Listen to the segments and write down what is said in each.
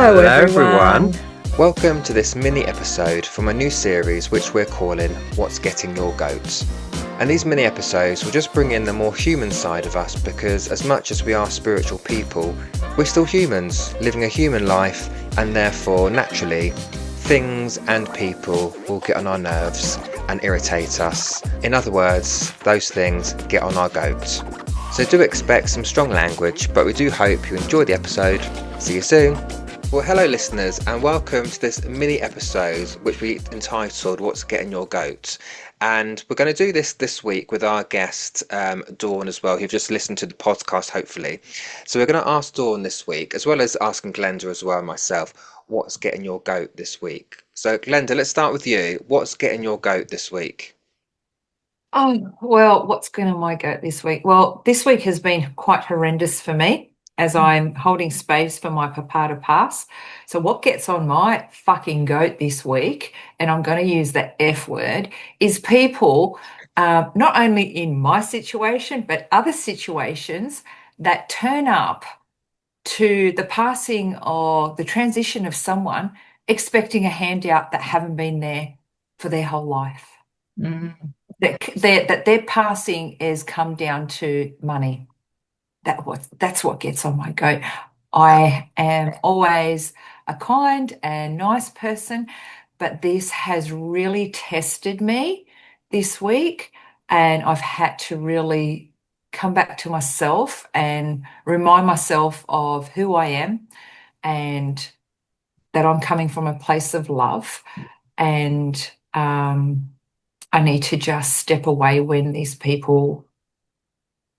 Hello everyone. Welcome to this mini episode from a new series which we're calling What's Getting Your Goat. And these mini episodes will just bring in the more human side of us, because as much as we are spiritual people, we're still humans living a human life, and therefore naturally things and people will get on our nerves and irritate us. In other words, those things get on our goat. So do expect some strong language, but we do hope you enjoy the episode. See you soon. Well, hello listeners, and welcome to this mini episode which we entitled What's Getting Your Goat. And we're going to do this week with our guest Dawn as well, who've just listened to the podcast hopefully. So we're going to ask Dawn this week, as well as asking Glenda as well, myself, what's getting your goat this week. So Glenda, let's start with you. What's getting your goat this week? Oh, well, what's going on my goat this week? Well, this week has been quite horrendous for me as I'm holding space for my papa to pass. So what gets on my fucking goat this week, and I'm going to use the F word, is people, not only in my situation, but other situations that turn up to the passing or the transition of someone expecting a handout that haven't been there for their whole life. That their passing has come down to money. That's what gets on my goat. I am always a kind and nice person, but this has really tested me this week, and I've had to really come back to myself and remind myself of who I am, and that I'm coming from a place of love, and I need to just step away when these people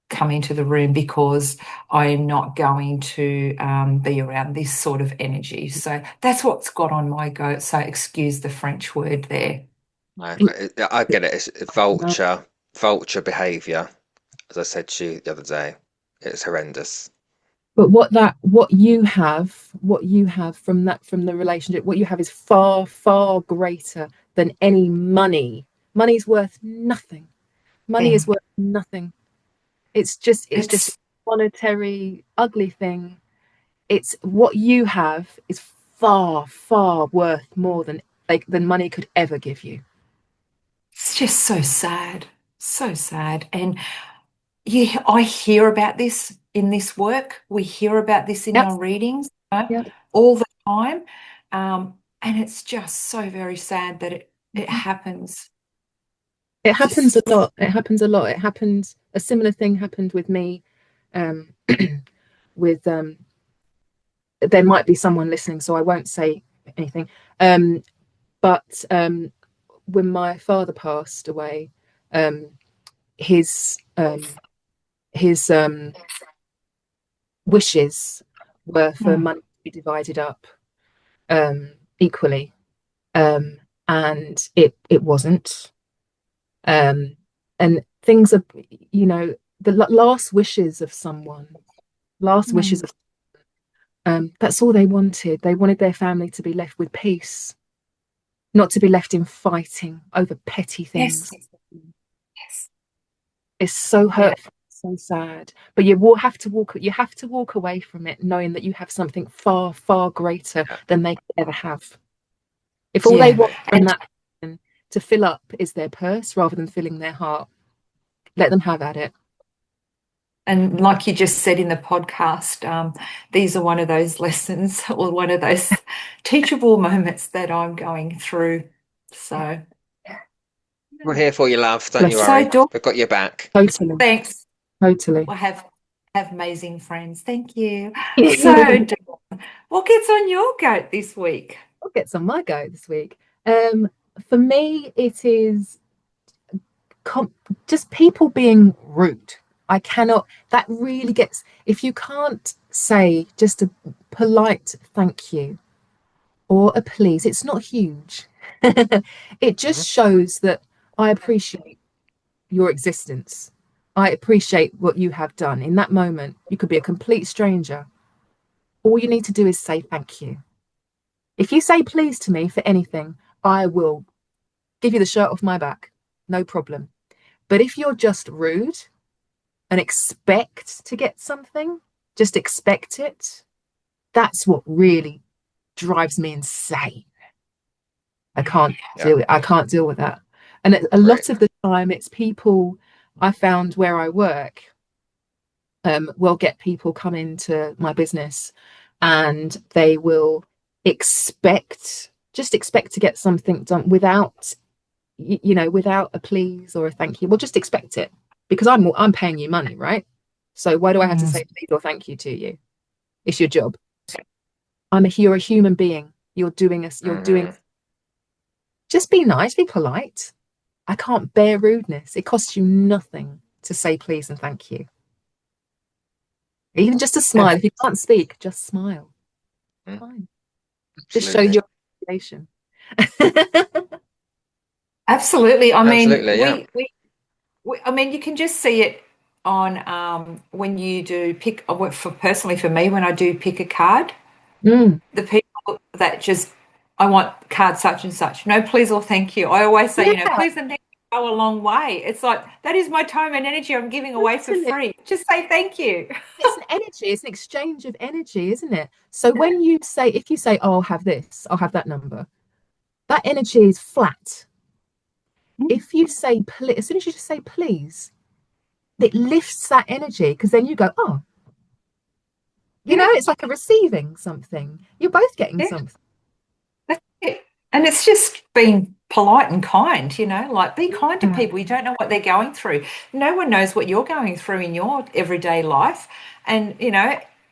come into the room, because I'm not going to be around this sort of energy. So that's what's got on my goat. So excuse the French word there. I get it. It's vulture behaviour. As I said to you the other day, it's horrendous. But what you have from the relationship, what you have is far, far greater than any money. Money's worth nothing. Money is worth nothing. It's just a monetary ugly thing. It's what you have is far, far worth more than money could ever give you. It's just so sad. So sad. And yeah, I hear about this in this work. We hear about this in our readings all the time. And it's just so very sad that it happens. It happens a lot. It happens a lot. It happened. A similar thing happened with me. With there might be someone listening, so I won't say anything. But when my father passed away, his wishes were for money to be divided up equally, and it wasn't. And things are, the last wishes of someone, that's all they wanted. They wanted their family to be left with peace, not to be left in fighting over petty things. Yes. It's so hurtful, so sad. But you will have to walk away from it knowing that you have something far, far greater than they could ever have. If all they want from that person to fill up is their purse rather than filling their heart, let them have at it. And like you just said in the podcast, these are one of those lessons or one of those teachable moments that I'm going through. So we're here for you, love. Don't you worry. We've got your back. Totally. Thanks. Totally. We'll have amazing friends. Thank you. So what gets on your goat this week? What gets on my goat this week? For me, it is just people being rude. That really gets, if you can't say just a polite thank you or a please, it's not huge. It just shows that I appreciate your existence. I appreciate what you have done. In that moment, you could be a complete stranger. All you need to do is say thank you. If you say please to me for anything, I will give you the shirt off my back. No problem. But if you're just rude and expect to get something, just expect it, that's what really drives me insane. Yeah. I can't deal with that. And a Great. lot of the time it's people I found where I work, will get people come into my business and they will expect to get something done without, without a please or a thank you. Well, just expect it because I'm paying you money, right? So why do I have to Mm. say please or thank you to you? It's your job. You're a human being. You're doing, Hmm. just be nice, be polite. I can't bear rudeness. It costs you nothing to say please and thank you. Even just a smile. If you can't speak, just smile. Fine. Just show Absolutely. your appreciation. Absolutely. I mean, Absolutely. Yeah. I mean, you can just see it on when you do pick. I work for personally for me when I do pick a card. Mm, The people that just, I want card such and such. No, please or thank you. I always say, yeah, please and thank you go a long way. It's like that is my time and energy I'm giving away for totally. free. Just say thank you. It's an energy, it's an exchange of energy, isn't it? So if you say, oh, I'll have this, I'll have that number, that energy is flat. If you say, please, as soon as you just say, please, it lifts that energy because then you go, oh, Yeah, it's like a receiving something. You're both getting yeah, something. that's it. And it's just being polite and kind, like be kind to Yeah. people. You don't know what they're going through. No one knows what you're going through in your everyday life. And,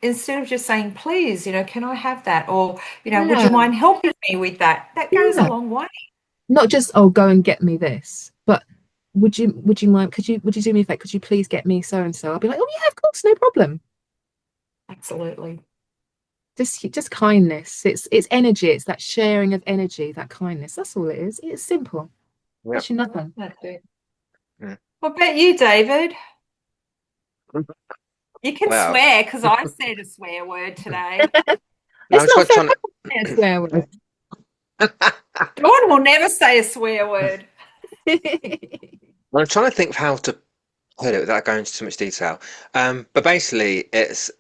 instead of just saying, please, can I have that? Or, would you Yeah. mind helping me with that? That goes a Yeah. long way. Not just, oh, go and get me this, but would you mind, would you do me a favor? Could you please get me so and so? I'll be like, oh yeah, of course, no problem. Absolutely. Just kindness. It's energy. It's that sharing of energy, that kindness. That's all it is. It's simple. Yeah. Costs you nothing. That's it. Mm. What about you, David? You can Well, swear because I said a swear word today. no, It's I'm just not fair. trying I swear word. to. Dawn will never say a swear word. I'm trying to think of how to put it without going into too much detail. But basically, it's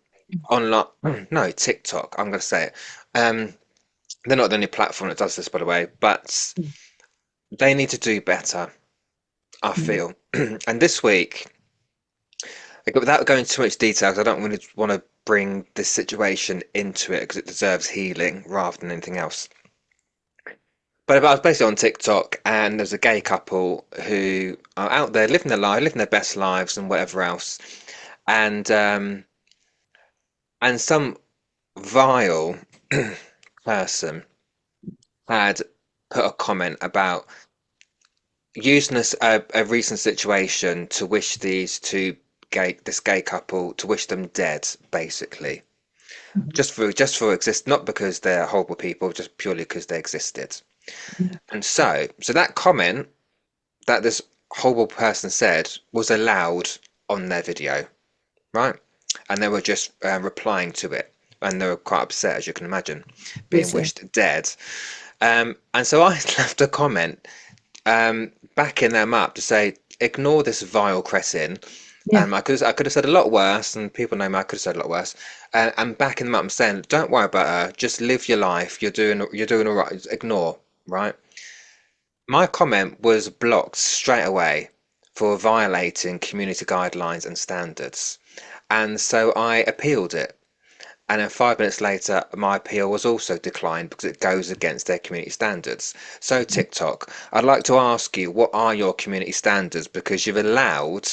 online. No, TikTok. I'm going to say it. Um, they're not the only platform that does this, by the way, but they need to do better, I feel. And this week, like, without going into too much detail, 'cause I don't really want to bring this situation into it because it deserves healing rather than anything else. But I was basically on TikTok, and there's a gay couple who are out there living their life, living their best lives, and whatever else. And some vile person had put a comment about using a recent situation to wish this gay couple to wish them dead, basically, just for exist, not because they're horrible people, just purely because they existed. And so that comment that this horrible person said was allowed on their video, right? And they were just replying to it, and they were quite upset, as you can imagine, being Obviously. wished dead. And so I left a comment backing them up to say, ignore this vile cretin. Yeah. I could have said a lot worse, and people know me. I could have said a lot worse. And backing them up and saying, don't worry about her. Just live your life. You're doing all right. Ignore, right? My comment was blocked straight away for violating community guidelines and standards. And so I appealed it. And then 5 minutes later, my appeal was also declined because it goes against their community standards. So, TikTok, I'd like to ask you, what are your community standards? Because you've allowed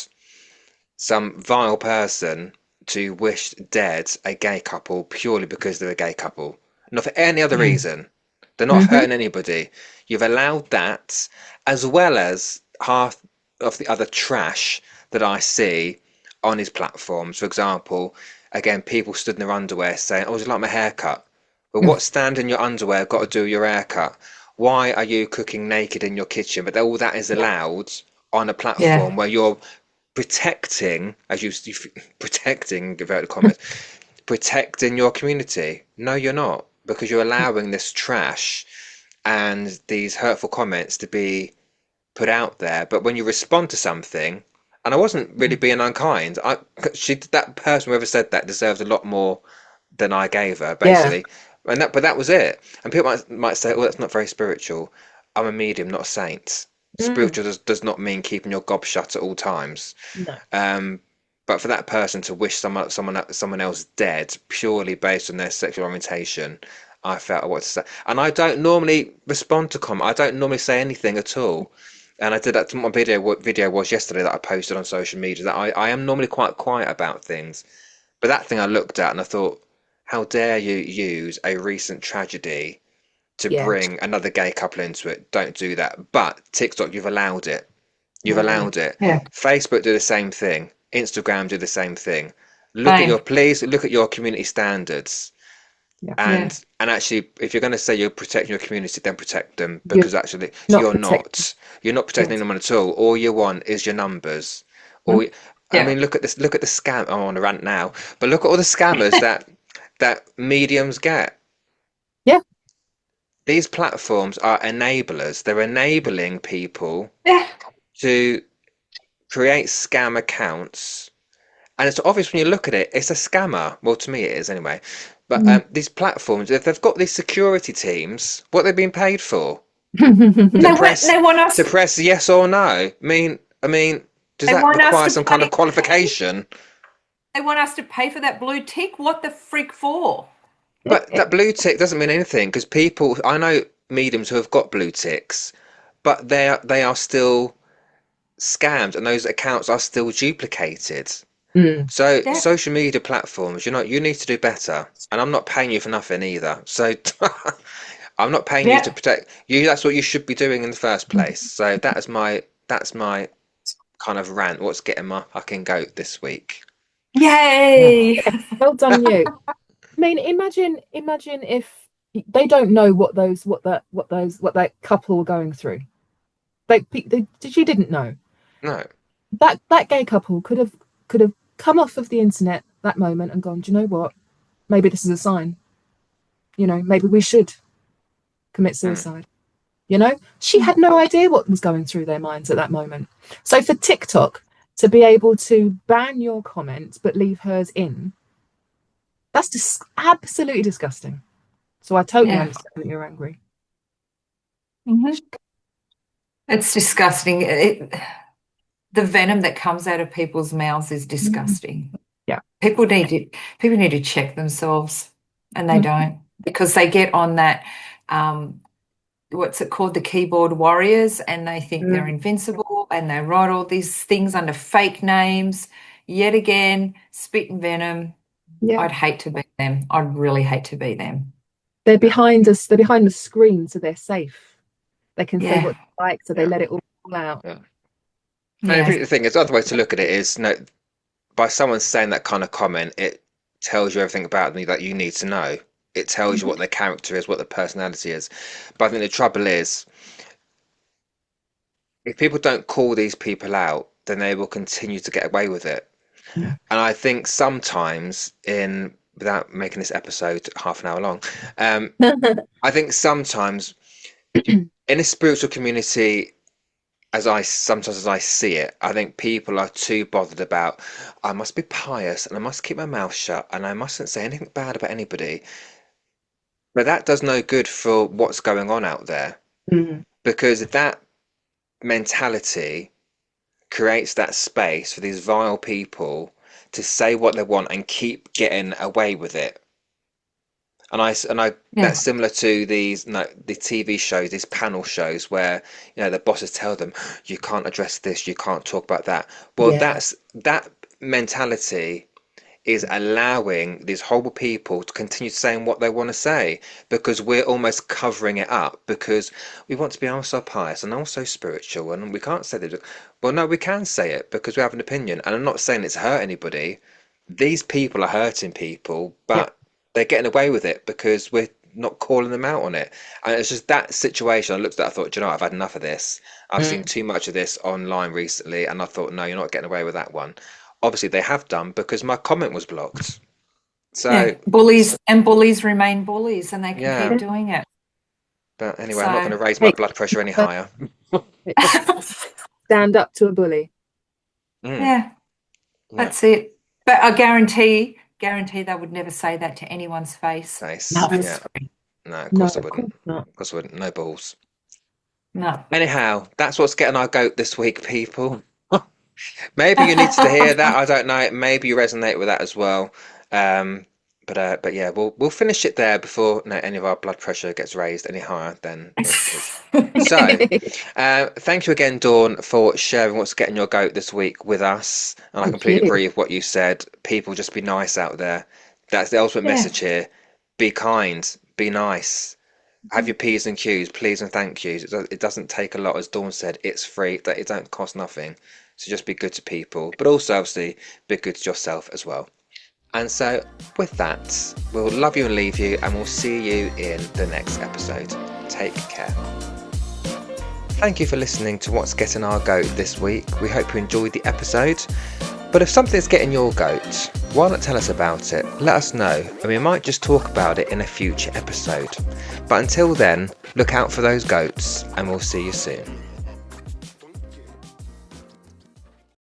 some vile person to wish dead a gay couple purely because they're a gay couple, not for any other Mm. reason. They're not Hmm. hurting anybody. You've allowed that, as well as half of the other trash that I see on his platforms. For example, again, people stood in their underwear saying, "Oh, would you like my haircut?" Well, what stand in your underwear got to do with your haircut? Why are you cooking naked in your kitchen? But all that is allowed on a Yeah. platform where you're protecting, protecting, inverted commas, protecting your community. No, you're not, because you're allowing this trash and these hurtful comments to be put out there. But when you respond to something, and I wasn't really being unkind, that person, whoever said that, deserved a lot more than I gave her, Yeah. basically. But that was it. And people might say, "Oh, that's not very spiritual." I'm a medium, not a saint. Mm, Spiritual does not mean keeping your gob shut at all times. no. Um, but for that person to wish someone else dead purely based on their sexual orientation, I felt I wanted to say. And I don't normally respond to comment. I don't normally say anything at all. And I did that to my video. What video was yesterday that I posted on social media? That I am normally quite quiet about things. But that thing I looked at and I thought, how dare you use a recent tragedy to Yeah. bring another gay couple into it? Don't do that. But TikTok, you've allowed it. You've Mm, allowed it. Yeah. Facebook do the same thing. Instagram do the same thing. Same. Please look at your community standards. yeah. Yeah. And actually, if you're going to say you're protecting your community, then protect them You're because actually not you're protected. not. You're not protecting Yes. anyone at all. All you want is your numbers. All Mm, you- I Yeah. mean, look at this. Look at the scam. I'm on a rant now, but look at all the scammers that mediums get. yeah. These platforms are enablers. They're enabling people Yeah. to create scam accounts. And it's obvious when you look at it, it's a scammer. Well, to me, it is anyway. But Mm. these platforms, if they've got these security teams, what they've been paid for? And To they want us to press yes or no. I mean, does they that want us require to some kind of pay qualification? they want us to pay for that blue tick. What the freak for? But that blue tick doesn't mean anything because people, I know mediums who have got blue ticks, but they are still scammed and those accounts are still duplicated. Mm. So Yeah. social media platforms, you need to do better. And I'm not paying you for nothing either. So I'm not paying you to Yeah. protect you. That's what you should be doing in the first place. So that's my kind of rant. What's getting my fucking goat this week? Yay. Yeah. Well done, you. I mean, imagine if they don't know what that couple were going through. You didn't know No. that gay couple could have come off of the internet that moment and gone, do you know what? Maybe this is a sign. Maybe we should commit Mm. suicide. She had no idea what was going through their minds at that moment. So for TikTok to be able to ban your comment but leave hers in, that's just absolutely disgusting. So I totally Yeah. understand that you're angry. Mhm. It's disgusting. The venom that comes out of people's mouths is Mm. disgusting. Yeah. People need to check themselves, and they Mm. don't because they get on that what's it called, the keyboard warriors, and they think they're Mm. invincible, and they write all these things under fake names. Yet again, spit and venom. Yeah. I'd hate to be them. I'd really hate to be them. They're behind us, they're behind the screen, so they're safe. They can say Yeah. what they like, so they Yeah. let it all out. Yeah. And I Yeah. think the thing is, the other way to look at it is, by someone saying that kind of comment, it tells you everything about me that you need to know. It tells you Mhm. what their character is, what their personality is. But I think the trouble is, if people don't call these people out, then they will continue to get away with it. Yeah. And I think sometimes, without making this episode half an hour long, I think sometimes in a spiritual community, as I see it, I think people are too bothered about, I must be pious and I must keep my mouth shut and I mustn't say anything bad about anybody. But that does no good for what's going on out there Mm. because that mentality creates that space for these vile people to say what they want and keep getting away with it. And I Yeah. that's similar to these no, the TV shows, these panel shows where the bosses tell them you can't address this, you can't talk about that. Well, Yeah. that mentality is allowing these horrible people to continue saying what they want to say because we're almost covering it up because we want to be also pious and also spiritual and we can't say that. Well, no, we can say it because we have an opinion, and I'm not saying it's hurt anybody. These people are hurting people, Yep. but they're getting away with it because we're not calling them out on it. And it's just that situation. I looked at that, I thought, "Do you know, I've had enough of this. I've seen Mm. too much of this online recently, and I thought, no, you're not getting away with that one. Obviously, they have done because my comment was blocked. So, Yeah. Bullies remain bullies, and they can yeah. keep Yeah. doing it. But anyway, I'm not going So to raise my Hey, blood pressure any higher. stand up to a bully. Mm, yeah, yeah. that's it. But I guarantee guarantee they would never say that to anyone's face. Nice. No, it's Yeah. free. No, of No, course I of course wouldn't. not. Of course I wouldn't. No balls. No. Anyhow, that's what's getting our goat this week, people. Maybe you needed to hear that. I don't know. Maybe you resonate with that as well. Um, but yeah, we'll finish it there before any of our blood pressure gets raised any higher than it is. So, thank you again, Dawn, for sharing what's getting your goat this week with us. And I Thank completely you. agree with what you said. People, just be nice out there. That's the ultimate Yeah. message here. Be kind. Be nice. Have your P's and Q's, please and thank yous. It doesn't take a lot, as Dawn said. It's free. That it don't cost nothing. So just be good to people, but also obviously be good to yourself as well. And so with that, we'll love you and leave you, and we'll see you in the next episode. Take care. Thank you for listening to What's Getting Our Goat this week. We hope you enjoyed the episode. But if something's getting your goat, why not tell us about it? Let us know, and we might just talk about it in a future episode. But until then, look out for those goats, and we'll see you soon.